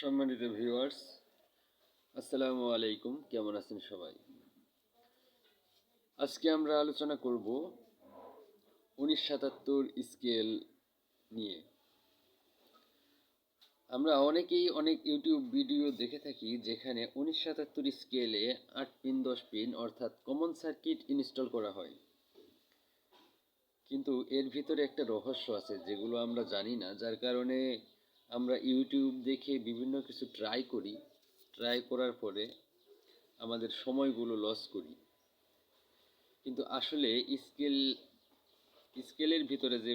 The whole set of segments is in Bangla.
সম্মানিত ভিউয়ার্স, আসসালামু আলাইকুম। কেমন আছেন সবাই? আজকে আমরা আলোচনা করব 1977 স্কেল নিয়ে। আমরা অনেকেই অনেক ইউটিউব ভিডিও দেখে থাকি যেখানে 1977 স্কেলে 8 পিন 10 পিন অর্থাৎ কমন সার্কিট ইনস্টল করা হয়, কিন্তু এর ভিতরে একটা রহস্য আছে যেগুলো আমরা জানি না, যার কারণে আমরা ইউটিউব দেখে বিভিন্ন কিছু ট্রাই করার পরে আমাদের সময়গুলো লস করি। কিন্তু আসলে স্কেলের ভিতরে যে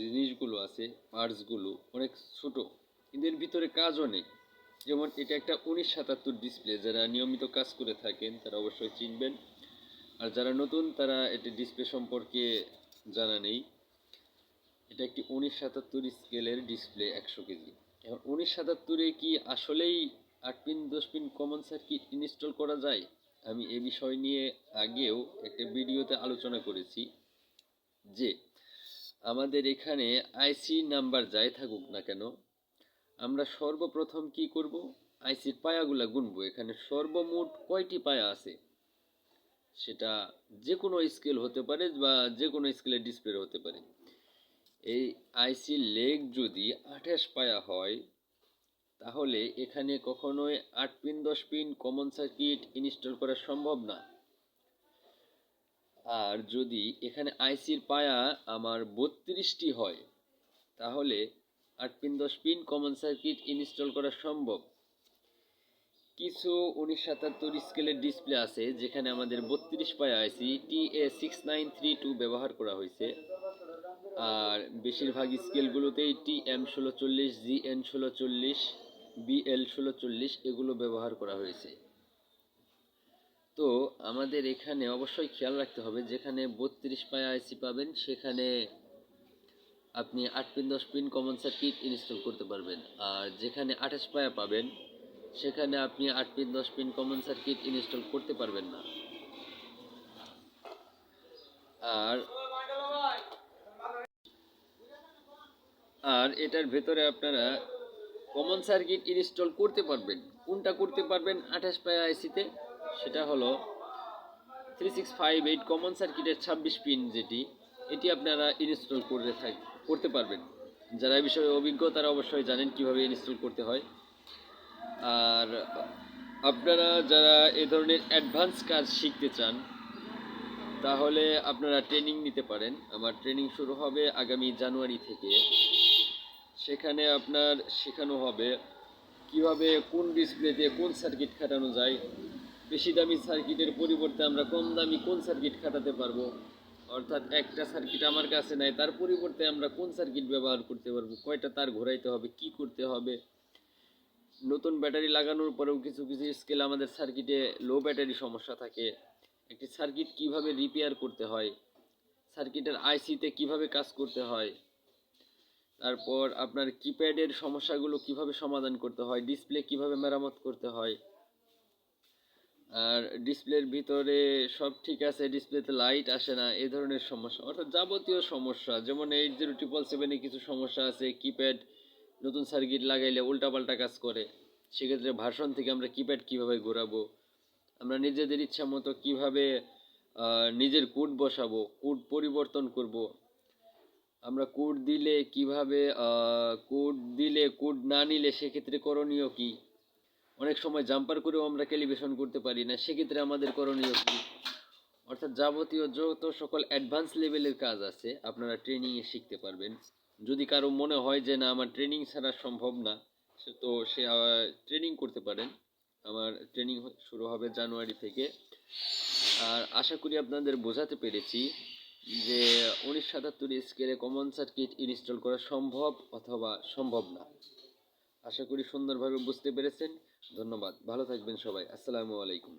জিনিসগুলো আছে, পার্টসগুলো অনেক ছোট, কিন্তু এর ভিতরে কাজও নেই। যেমন এটা একটা 1977 ডিসপ্লে, যারা নিয়মিত কাজ করে থাকেন তারা অবশ্যই চিনবেন, আর যারা নতুন তারা এটা ডিসপ্লে সম্পর্কে জানা নেই। এটা একটি 1977 স্কেলের ডিসপ্লে 100 কেজি। এখন 1977-এ কি আসলেই 8 pin 10 pin common circuit install করা যায়? আমি এ বিষয় নিয়ে আগেও একটা ভিডিওতে আলোচনা করেছি যে আমাদের এখানে আইসি নাম্বার যাই থাকুক না কেন, আমরা সর্বপ্রথম কি করব, আইসির পায়াগুলা গুনবো। এখানে সর্বমোট কয়টি পায়া আছে, সেটা যে কোনো স্কেল হতে পারে বা যে কোনো স্কেলের ডিসপ্লে হতে পারে। এই আইসি লেগ যদি 28 পায়া হয়, তাহলে এখানে কখনোই 8 pin 10 pin common circuit install করা সম্ভব না। আর যদি এখানে আইসির পায়া আমার 32টি হয়, তাহলে 8 pin 10 pin common circuit install করা সম্ভব। কিছু 1977 স্কেলের ডিসপ্লে আছে যেখানে আমাদের 32 পায়া আইসি TA6932 ব্যবহার করা হয়েছে, আর বেশিরভাগ স্কেলগুলোতেই TM1640, GN1640, BL1640 এগুলো ব্যবহার করা হয়েছে। তো আমাদের এখানে অবশ্যই খেয়াল রাখতে হবে, যেখানে 32 পায়া আইসি পাবেন সেখানে আপনি 8 pin 10 pin common circuit install করতে পারবেন, আর যেখানে 28 পায়া পাবেন সেখানে আপনি 8 pin 10 pin common circuit install করতে পারবেন না। আর এটার ভেতরে আপনারা কমন সার্কিট ইনস্টল করতে পারবেন, কোনটা করতে পারবেন 28 পায়া আইসিতে, সেটা হলো 3658 কমন সার্কিটের 26 পিন, এটি আপনারা ইনস্টল করতে পারবেন। যারা এই বিষয়ে অভিজ্ঞ তারা অবশ্যই জানেন কিভাবে ইনস্টল করতে হয়। আর আপনারা যারা এই ধরনের অ্যাডভান্স কাজ শিখতে চান, তাহলে আপনারা ট্রেনিং নিতে পারেন। আমার ট্রেনিং শুরু হবে আগামী জানুয়ারি থেকে। সেখানে আপনার শেখানো হবে কিভাবে কোন ডিসপ্লেতে কোন সার্কিট খাটানো যায়, বেশি দামি সার্কিটের পরিবর্তে আমরা কম দামি কোন সার্কিট খাটাতে পারবো, অর্থাৎ একটা সার্কিট আমার কাছে নাই, তার পরিবর্তে আমরা কোন সার্কিট ব্যবহার করতে পারবো, কয়টা তার ঘোরাইতে হবে, কি করতে হবে। নতুন ব্যাটারি লাগানোর পরেও কিছু কিছু স্কেল আমাদের সার্কিটে লো ব্যাটারি সমস্যা থাকে, একটি সার্কিট কিভাবে রিপেয়ার করতে হয়, সার্কিটের আইসিতে কিভাবে কাজ করতে হয়, তারপর আপনার কিপ্যাডের সমস্যাগুলো কিভাবে সমাধান করতে হয়, ডিসপ্লে কিভাবে মেরামত করতে হয়। আর ডিসপ্লের ভিতরে সব ঠিক আছে, ডিসপ্লেতে লাইট আসে না, এই ধরনের সমস্যা, অর্থাৎ যাবতীয় সমস্যা। যেমন 80777-এ কিছু সমস্যা আছে, কিপ্যাড নতুন সার্কিট লাগাইলে উল্টাপাল্টা কাজ করে, সেক্ষেত্রে ভার্সন থেকে আমরা কিপ্যাড কিভাবে ঘোরাবো, আমরা নিজেদের ইচ্ছা মতো কিভাবে নিজের কোড বসাবো, কোড পরিবর্তন করব, আমরা কোড দিলে কিভাবে, কোড না নিলে সেক্ষেত্রে করণীয় কি, অনেক সময় জাম্পার করেও আমরা ক্যালিব্রেশন করতে পারি না, সেক্ষেত্রে আমাদের করণীয় কি। অর্থাৎ যাবতীয় যত সকল অ্যাডভান্স লেভেলের কাজ আছে আপনারা ট্রেনিংয়ে শিখতে পারবেন। যদি কারো মনে হয় যে না আমার ট্রেনিং ছাড়া সম্ভব না, তো সে ট্রেনিং করতে পারেন। আমার ট্রেনিং শুরু হবে জানুয়ারি থেকে। আর আশা করি আপনাদের বোঝাতে পেরেছি যে 1977 স্কেলে কমন সার্কিট ইনস্টল করা সম্ভব অথবা সম্ভব না। আশা করি সুন্দরভাবে বুঝতে পেরেছেন। ধন্যবাদ, ভালো থাকবেন সবাই। আসসালামু আলাইকুম।